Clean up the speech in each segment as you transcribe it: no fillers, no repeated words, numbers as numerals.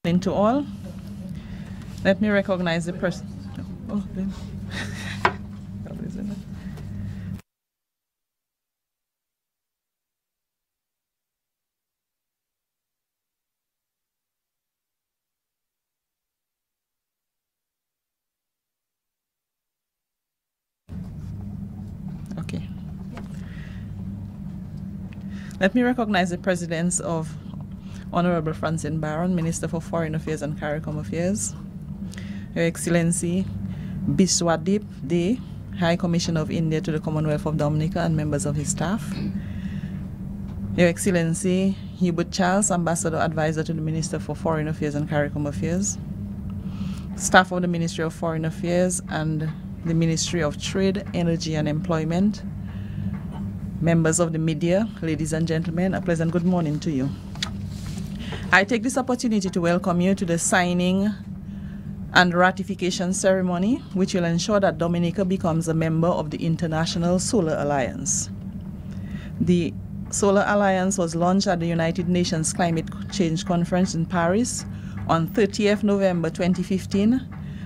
To all, let me recognize the person. Oh, okay. Let me recognize the presence of Honorable Francine Baron, Minister for Foreign Affairs and CARICOM Affairs, Your Excellency Biswadip De, High Commissioner of India to the Commonwealth of Dominica and members of his staff, Your Excellency Hubert Charles, Ambassador Advisor to the Minister for Foreign Affairs and CARICOM Affairs, staff of the Ministry of Foreign Affairs and the Ministry of Trade, Energy and Employment, members of the media, ladies and gentlemen, a pleasant good morning to you. I take this opportunity to welcome you to the signing and ratification ceremony, which will ensure that Dominica becomes a member of the International Solar Alliance. The Solar Alliance was launched at the United Nations Climate Change Conference in Paris on 30th November 2015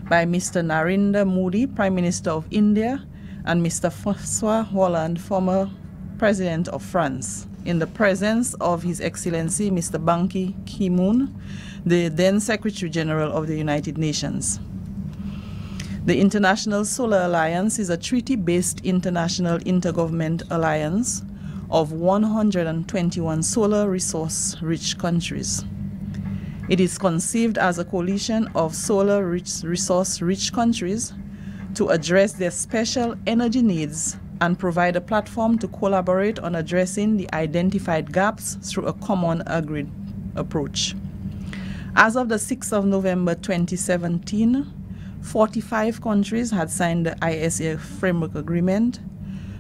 by Mr. Narendra Modi, Prime Minister of India, and Mr. François Hollande, former President of France, in the presence of His Excellency Mr. Ban Ki-moon, the then Secretary General of the United Nations. The International Solar Alliance is a treaty-based international intergovernmental alliance of 121 solar resource-rich countries. It is conceived as a coalition of solar resource-rich countries to address their special energy needs and provide a platform to collaborate on addressing the identified gaps through a common agreed approach. As of the 6th of November 2017, 45 countries had signed the ISA Framework Agreement,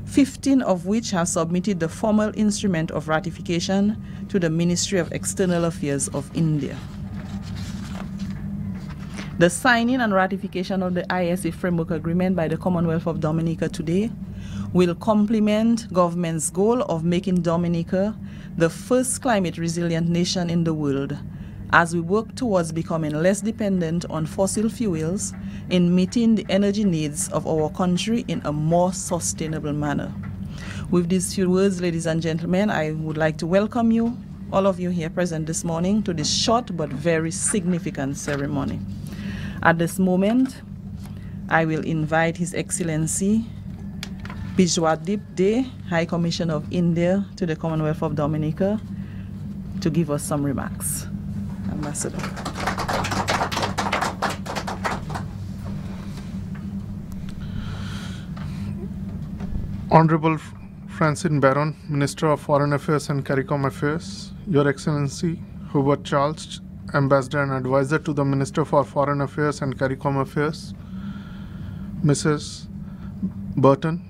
15 of which have submitted the formal instrument of ratification to the Ministry of External Affairs of India. The signing and ratification of the ISA Framework Agreement by the Commonwealth of Dominica today will complement government's goal of making Dominica the first climate resilient nation in the world as we work towards becoming less dependent on fossil fuels in meeting the energy needs of our country in a more sustainable manner. With these few words, ladies and gentlemen, I would like to welcome you, all of you here present this morning, to this short but very significant ceremony. At this moment, I will invite His Excellency Biswadip De, High Commissioner of India to the Commonwealth of Dominica, to give us some remarks. Ambassador. Honorable Francine Baron, Minister of Foreign Affairs and CARICOM Affairs, Your Excellency Hubert Charles, Ambassador and Advisor to the Minister for Foreign Affairs and CARICOM Affairs, Mrs. Burton,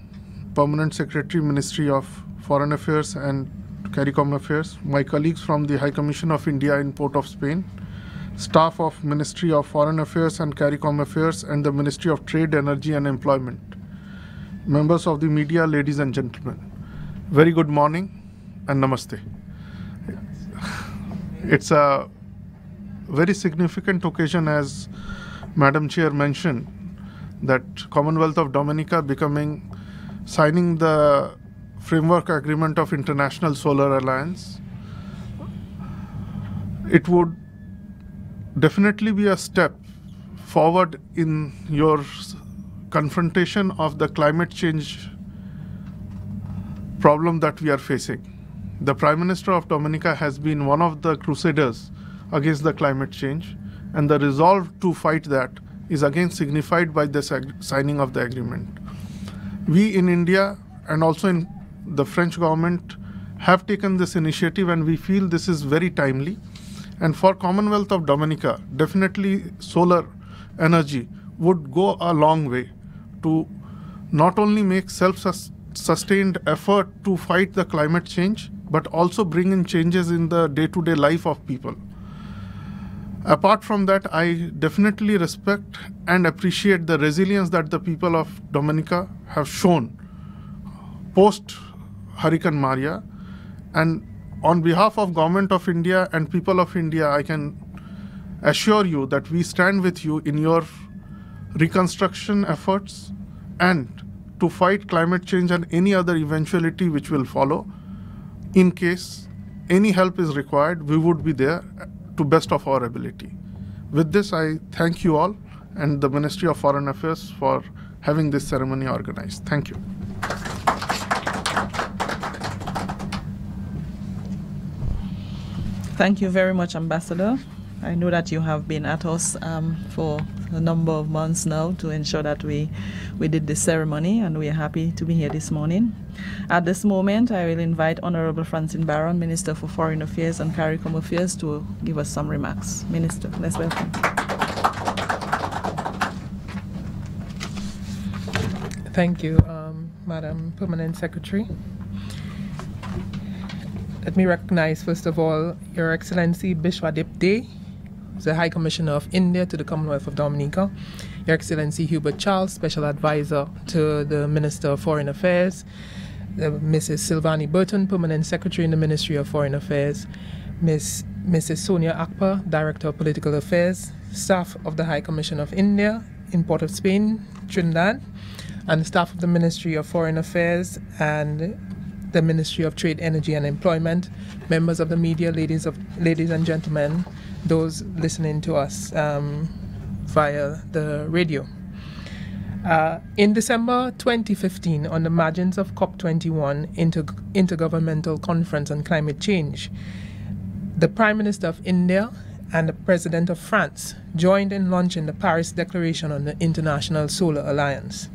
Permanent Secretary, Ministry of Foreign Affairs and CARICOM Affairs, my colleagues from the High Commission of India in Port of Spain, staff of Ministry of Foreign Affairs and CARICOM Affairs and the Ministry of Trade, Energy and Employment, members of the media, ladies and gentlemen, very good morning and namaste. It's a very significant occasion, as Madam Chair mentioned, that Commonwealth of Dominica signing the Framework Agreement of International Solar Alliance. It would definitely be a step forward in your confrontation of the climate change problem that we are facing. The Prime Minister of Dominica has been one of the crusaders against the climate change, and the resolve to fight that is again signified by the signing of the agreement. We in India and also in the French government have taken this initiative, and we feel this is very timely. And for Commonwealth of Dominica, definitely solar energy would go a long way to not only make self-sustained effort to fight the climate change, but also bring in changes in the day-to-day life of people. Apart from that, I definitely respect and appreciate the resilience that the people of Dominica have shown post Hurricane Maria. And on behalf of Government of India and people of India, I can assure you that we stand with you in your reconstruction efforts and to fight climate change and any other eventuality which will follow. In case any help is required, we would be there to best of our ability. With this, I thank you all and the Ministry of Foreign Affairs for having this ceremony organized. Thank you. Thank you very much, Ambassador. I know that you have been at us for a number of months now to ensure that we did this ceremony, and we are happy to be here this morning. At this moment, I will invite Honorable Francine Baron, Minister for Foreign Affairs and CARICOM Affairs, to give us some remarks. Minister, let's welcome. Thank you, Madam Permanent Secretary. Let me recognize, first of all, Your Excellency Bishwadip De, the High Commissioner of India to the Commonwealth of Dominica, Your Excellency Hubert Charles, Special Advisor to the Minister of Foreign Affairs, Mrs. Silvani Burton, Permanent Secretary in the Ministry of Foreign Affairs, Mrs. Sonia Akpa, Director of Political Affairs, staff of the High Commission of India in Port of Spain, Trinidad, and staff of the Ministry of Foreign Affairs and the Ministry of Trade, Energy and Employment, members of the media, ladies and gentlemen, those listening to us via the radio. In December 2015, on the margins of COP21 Intergovernmental Conference on Climate Change, the Prime Minister of India and the President of France joined in launching the Paris Declaration on the International Solar Alliance.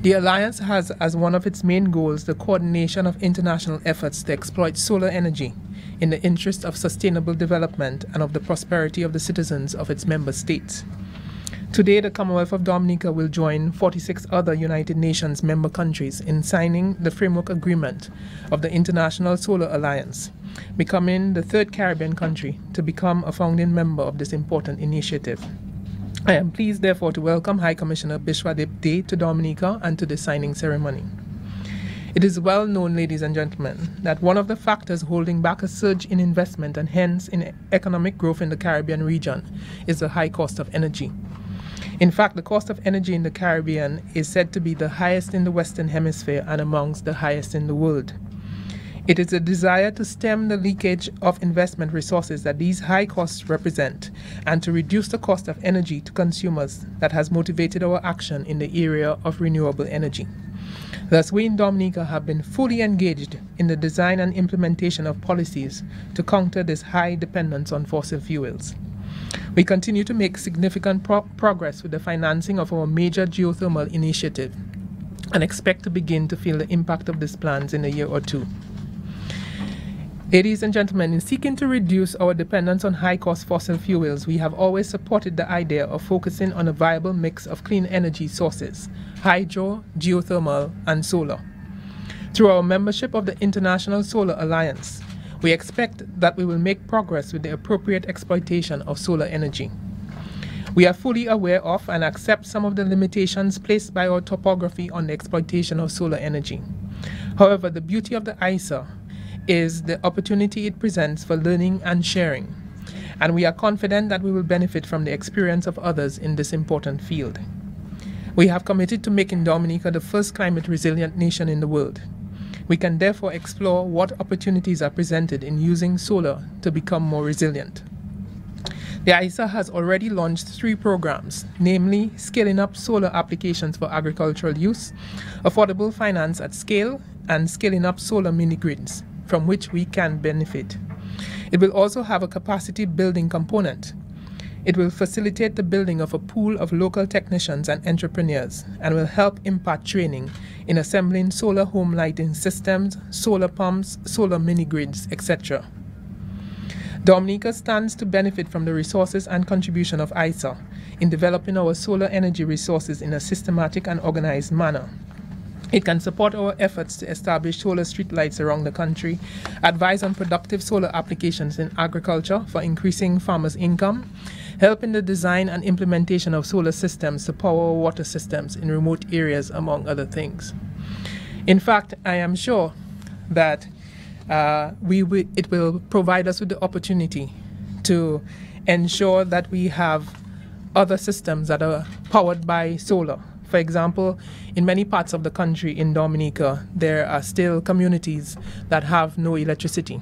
The alliance has as one of its main goals the coordination of international efforts to exploit solar energy in the interest of sustainable development and of the prosperity of the citizens of its member states. Today, the Commonwealth of Dominica will join 46 other United Nations member countries in signing the framework agreement of the International Solar Alliance, becoming the third Caribbean country to become a founding member of this important initiative. I am pleased, therefore, to welcome High Commissioner Bishwadip De to Dominica and to the signing ceremony. It is well known, ladies and gentlemen, that one of the factors holding back a surge in investment and hence in economic growth in the Caribbean region is the high cost of energy. In fact, the cost of energy in the Caribbean is said to be the highest in the Western Hemisphere and amongst the highest in the world. It is a desire to stem the leakage of investment resources that these high costs represent and to reduce the cost of energy to consumers that has motivated our action in the area of renewable energy. Thus, we in Dominica have been fully engaged in the design and implementation of policies to counter this high dependence on fossil fuels. We continue to make significant progress with the financing of our major geothermal initiative and expect to begin to feel the impact of these plans in a year or two. Ladies and gentlemen, in seeking to reduce our dependence on high-cost fossil fuels, we have always supported the idea of focusing on a viable mix of clean energy sources, hydro, geothermal, and solar. Through our membership of the International Solar Alliance, we expect that we will make progress with the appropriate exploitation of solar energy. We are fully aware of and accept some of the limitations placed by our topography on the exploitation of solar energy. However, the beauty of the ISA is the opportunity it presents for learning and sharing, and we are confident that we will benefit from the experience of others in this important field. We have committed to making Dominica the first climate resilient nation in the world. We can therefore explore what opportunities are presented in using solar to become more resilient. The ISA has already launched 3 programs, namely Scaling Up Solar Applications for Agricultural Use, Affordable Finance at Scale, and Scaling Up Solar Mini-Grids, from which we can benefit. It will also have a capacity building component. It will facilitate the building of a pool of local technicians and entrepreneurs and will help impart training in assembling solar home lighting systems, solar pumps, solar mini-grids, etc. Dominica stands to benefit from the resources and contribution of ISA in developing our solar energy resources in a systematic and organized manner. It can support our efforts to establish solar streetlights around the country, advise on productive solar applications in agriculture for increasing farmers' income, help in the design and implementation of solar systems to power our water systems in remote areas, among other things. In fact, I am sure that it will provide us with the opportunity to ensure that we have other systems that are powered by solar. For example, in many parts of the country in Dominica, there are still communities that have no electricity.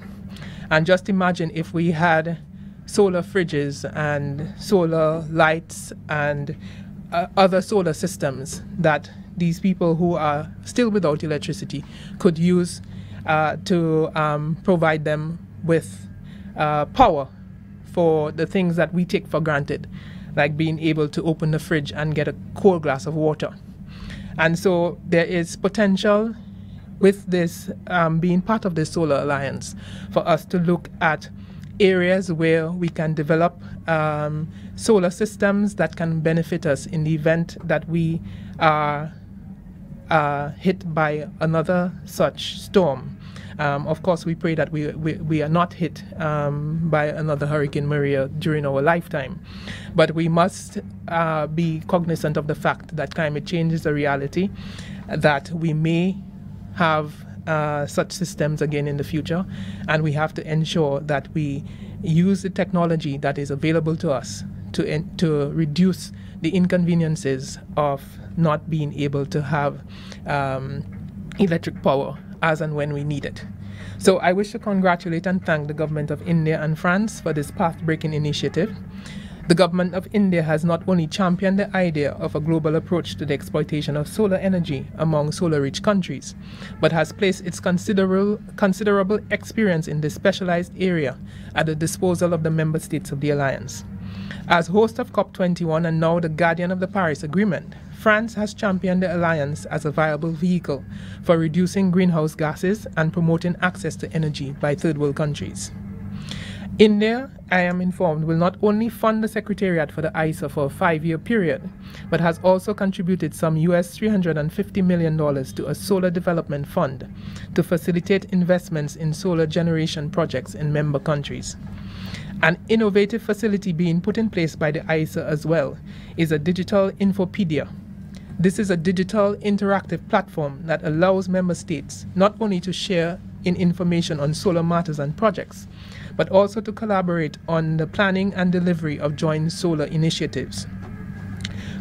And just imagine if we had solar fridges and solar lights and other solar systems that these people who are still without electricity could use to provide them with power for the things that we take for granted, like being able to open the fridge and get a cold glass of water. And so there is potential with this being part of the Solar Alliance for us to look at areas where we can develop solar systems that can benefit us in the event that we are hit by another such storm. Of course, we pray that we are not hit by another Hurricane Maria during our lifetime. But we must be cognizant of the fact that climate change is a reality, that we may have such systems again in the future, and we have to ensure that we use the technology that is available to us to reduce the inconveniences of not being able to have electric power as and when we need it. So I wish to congratulate and thank the government of India and France for this path-breaking initiative. The government of India has not only championed the idea of a global approach to the exploitation of solar energy among solar-rich countries, but has placed its considerable experience in this specialized area at the disposal of the member states of the alliance. As host of COP21 and now the guardian of the Paris Agreement, France has championed the alliance as a viable vehicle for reducing greenhouse gases and promoting access to energy by third world countries. India, I am informed, will not only fund the Secretariat for the ISA for a 5-year period, but has also contributed some US $350 million to a solar development fund to facilitate investments in solar generation projects in member countries. An innovative facility being put in place by the ISA as well is a digital infopedia. This is a digital interactive platform that allows member states not only to share information on solar matters and projects, but also to collaborate on the planning and delivery of joint solar initiatives.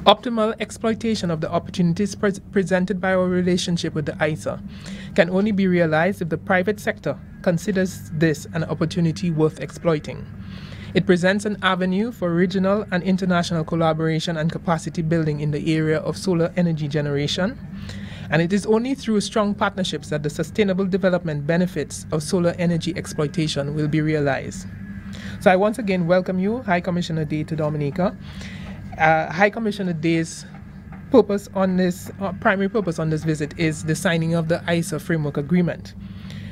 Optimal exploitation of the opportunities presented by our relationship with the ISA can only be realized if the private sector considers this an opportunity worth exploiting. It presents an avenue for regional and international collaboration and capacity building in the area of solar energy generation, and it is only through strong partnerships that the sustainable development benefits of solar energy exploitation will be realized. So I once again welcome you, High Commissioner Day, to Dominica. High Commissioner Day's purpose on this, primary purpose on this visit is the signing of the ISA Framework Agreement.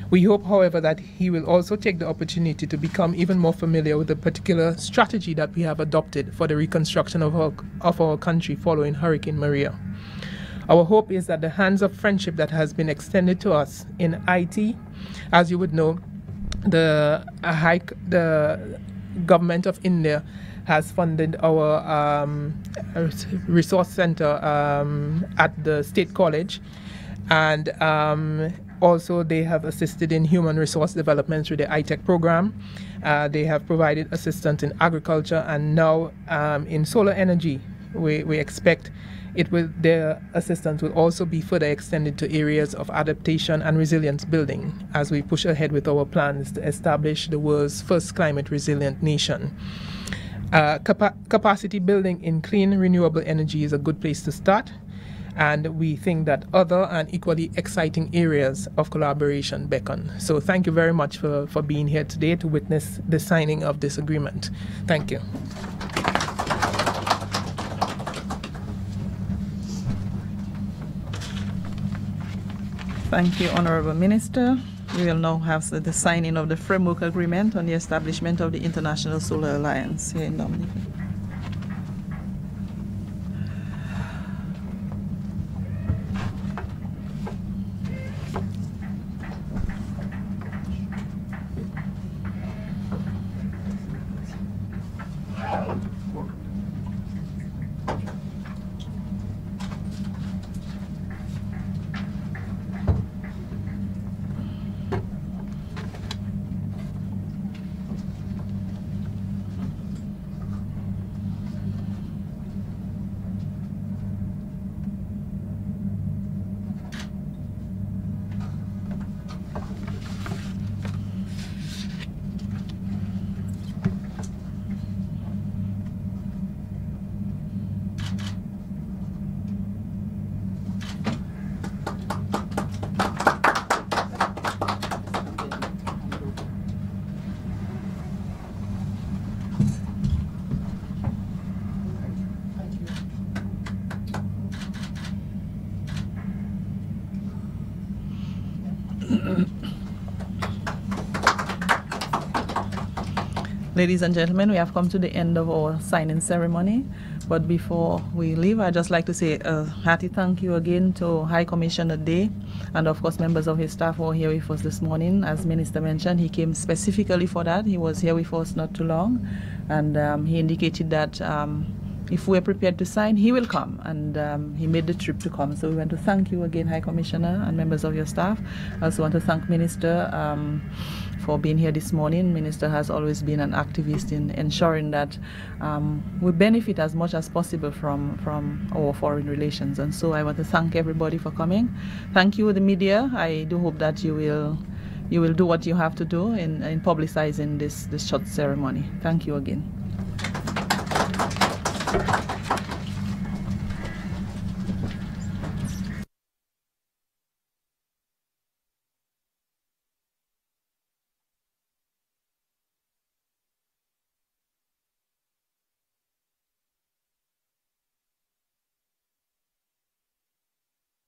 We hope, however, that he will also take the opportunity to become even more familiar with the particular strategy that we have adopted for the reconstruction of our country following Hurricane Maria. Our hope is that the hands of friendship that has been extended to us in IT, as you would know, the government of India has funded our resource center at the State College, and also they have assisted in human resource development through the iTech program. They have provided assistance in agriculture, and now in solar energy. We expect their assistance will also be further extended to areas of adaptation and resilience building as we push ahead with our plans to establish the world's first climate resilient nation. Capacity building in clean renewable energy is a good place to start, and we think that other and equally exciting areas of collaboration beckon. So thank you very much for being here today to witness the signing of this agreement. Thank you. Thank you, Honorable Minister. We will now have the signing of the Framework Agreement on the establishment of the International Solar Alliance here in Dominica. Ladies and gentlemen, we have come to the end of our signing ceremony. But before we leave, I'd just like to say a hearty thank you again to High Commissioner Day and of course members of his staff who are here with us this morning. As Minister mentioned, he came specifically for that. He was here with us not too long, and he indicated that if we're prepared to sign, he will come, and he made the trip to come. So we want to thank you again, High Commissioner and members of your staff. I also want to thank Minister for being here this morning. Minister has always been an activist in ensuring that we benefit as much as possible from our foreign relations. And so I want to thank everybody for coming. Thank you, the media. I do hope that you will do what you have to do in publicizing this short ceremony. Thank you again.